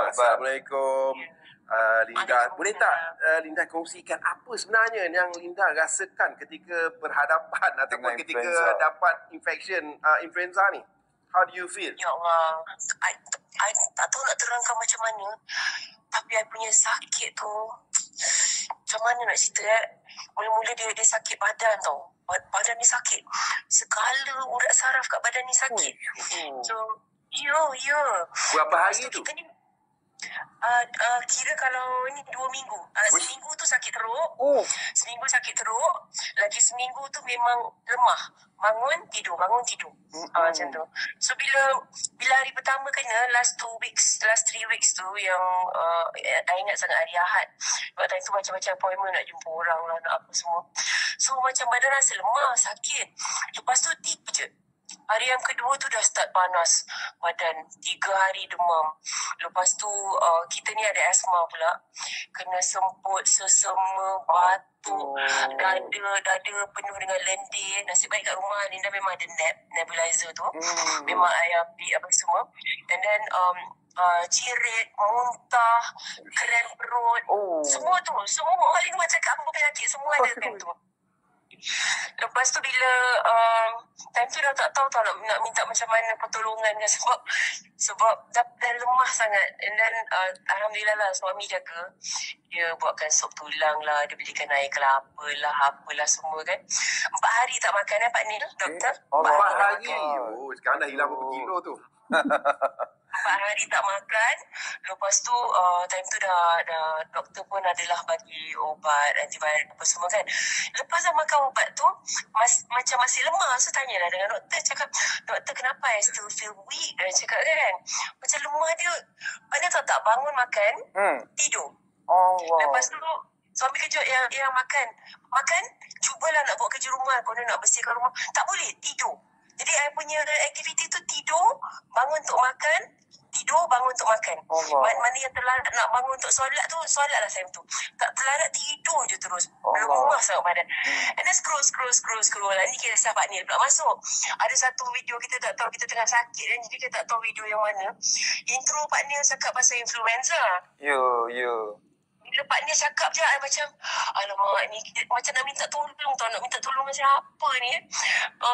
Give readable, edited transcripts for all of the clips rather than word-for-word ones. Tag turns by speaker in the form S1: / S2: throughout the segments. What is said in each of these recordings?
S1: Assalamualaikum. Linda, boleh tak Linda kongsikan apa sebenarnya yang Linda rasakan ketika berhadapan ataupun ketika dapat influenza ni? How do you feel?
S2: Ya Allah, I tak tahu nak terangkan macam mana. Tapi I punya sakit tu, macam mana nak cerita Mula-mula dia sakit badan tau. Badan ni sakit. Segala urat saraf kat badan ni sakit. So, ya.
S1: Berapa hari tu?
S2: Kita ni, kira kalau ni 2 minggu. Seminggu tu sakit teruk. Seminggu sakit teruk. Lagi seminggu tu memang lemah. Bangun, tidur. Macam tu. So, bila hari pertama kena, last 3 weeks tu yang I ingat sangat hari Ahad. Sebab time tu macam-macam appointment nak jumpa orang lah, nak apa semua. So, macam badan rasa lemah, sakit. Lepas tu, tiba je. Hari yang kedua tu dah start panas badan. 3 hari demam. Lepas tu kita ni ada asma pula. Kena semput, sesama, batuk, dada penuh dengan lendir. Nasib baik kat rumah Linda memang ada nebulizer tu. Memang I ambil apa semua. And then cirit, muntah, keren perut. Semua orang Linda cakap apa penyakit semua ada time tu. Lepas tu bila time tu dah tak tahu nak minta macam mana pertolongan kan, sebab dah lemah sangat. And then Alhamdulillah lah suami jaga. Dia buatkan sup tulang lah, dia belikan air kelapa lah, apalah semua kan. 4 hari tak makan Pak Nil, doktor.
S1: 4 hari? Sekarang dah hilang berapa kilo tu?
S2: 4 hari tak makan. Lepas tu time tu dah doktor pun adalah bagi ubat antiviral apa semua kan. Lepas dah makan ubat tu macam masih lemah. So tanyalah dengan doktor, cakap, doktor kenapa I still feel weak? Dia cakap kan macam lemah dia. Mana tahu tak bangun makan, tidur. Lepas tu suami kejut yang makan, cubalah nak buat kerja rumah, kau nak bersihkan rumah, tak boleh, tidur. Jadi I punya aktiviti tu tidur, bangun untuk makan, tidur, bangun untuk makan. Mana yang terlarat nak bangun untuk solat tu, solat lah time tu. Tak terlarat, tidur je terus. Lemah sangat badan. And then scroll lah. Ni kisah Pak Nil pula masuk. Ada satu video kita tak tahu, kita tengah sakit dan jadi kita tak tahu video yang mana. Intro Pak Nil cakap pasal influenza.
S3: Ya.
S2: Bila Pak Nil cakap je, I macam, alamak ni, macam nak minta tolong tau. Nak minta tolong macam apa ni.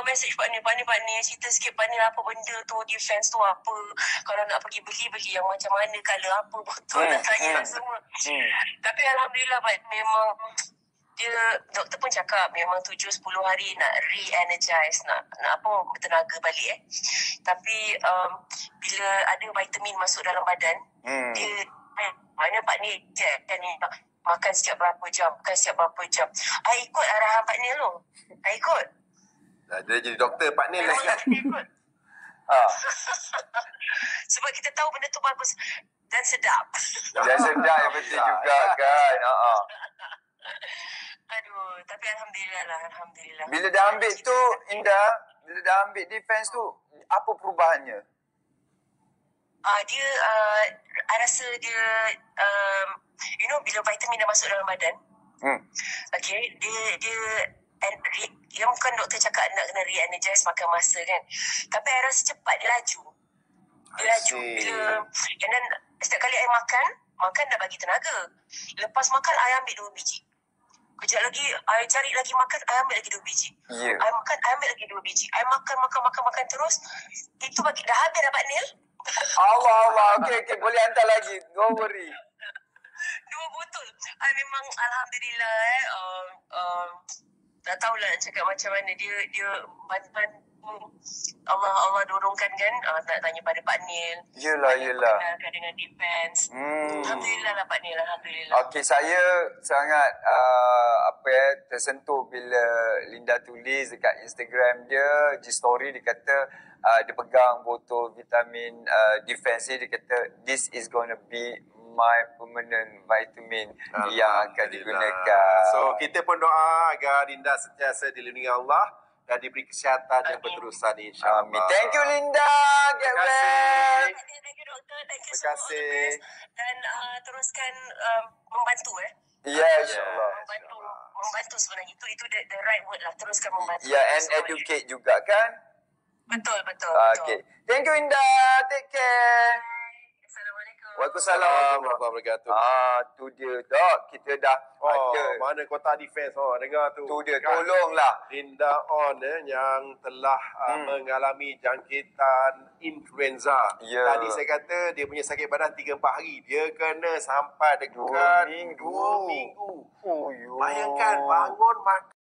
S2: Message Pak Nil, cerita sikit Pak Nil apa benda tu, defense tu apa. Kalau nak pergi beli yang macam mana, color apa, betul nak tanya semua. Tapi Alhamdulillah Pak, memang dia, doktor pun cakap memang 7-10 hari nak re-energize, nak apa, bertenaga balik Tapi bila ada vitamin masuk dalam badan, dia mana Pak Nil makan setiap berapa jam. I ikut arahan Pak Nil tu. I ikut.
S1: Dia jadi doktor Pak Nil lah.
S2: Ikut. Sebab kita tahu benda tu bagus dan sedap.
S3: Betul juga kan.
S2: Aduh, tapi Alhamdulillah.
S3: Bila dah ambil tu, Indah, bila dah ambil defense tu, apa perubahannya?
S2: Dia I rasa dia bila vitamin dah masuk dalam badan, okay, dia bukan doktor cakap nak kena re-energize makan masa kan, tapi I rasa cepat dia laju. Bila and then setiap kali I makan dah bagi tenaga. Lepas makan I ambil 2 biji. Kejap lagi I cari lagi makan, I ambil lagi 2 biji. I makan, I ambil lagi 2 biji. I makan terus. Itu bagi dah habis dapat Nil.
S3: Allah. Okay, boleh hantar lagi. Don't worry.
S2: 2 botol. Memang Alhamdulillah tak tahulah nak cakap macam mana. Dia bantu Allah dorongkan kan. Tak tanya pada Pak Nil.
S3: Yelah.
S2: Kenalkan dengan defense. Alhamdulillah lah Pak Nil. Alhamdulillah.
S3: Okay, saya sangat tersentuh bila Linda tulis dekat Instagram dia, story dia kata dia pegang botol vitamin defense ni, dia kata this is gonna be my permanent vitamin yang akan digunakan.
S1: So kita pun doa agar Linda sentiasa dilindungi Allah dan diberi kesihatan yang berterusan, insya-Allah.
S3: Amin. Thank you Linda. Get well.
S2: Thank you doktor. Thank you so much. Dan teruskan membantu
S3: Ya, insya-Allah.
S2: Membantu sebenarnya itu the right word lah. Teruskan membantu.
S3: Ya, and educate juga kan?
S2: Betul.
S3: Okay. Thank you Indah. Take care.
S2: Assalamualaikum.
S3: Waalaikumsalam
S1: warahmatullahi wabarakatuh.
S3: Tu dia dok. Kita dah ada.
S1: Mana kota defense dengar tu.
S3: Tu dia, tolonglah.
S1: Linda On yang telah mengalami jangkitan influenza. Tadi saya kata dia punya sakit badan 3-4 hari. Dia kena sampai dekat 2 minggu. Bayangkan bangun makan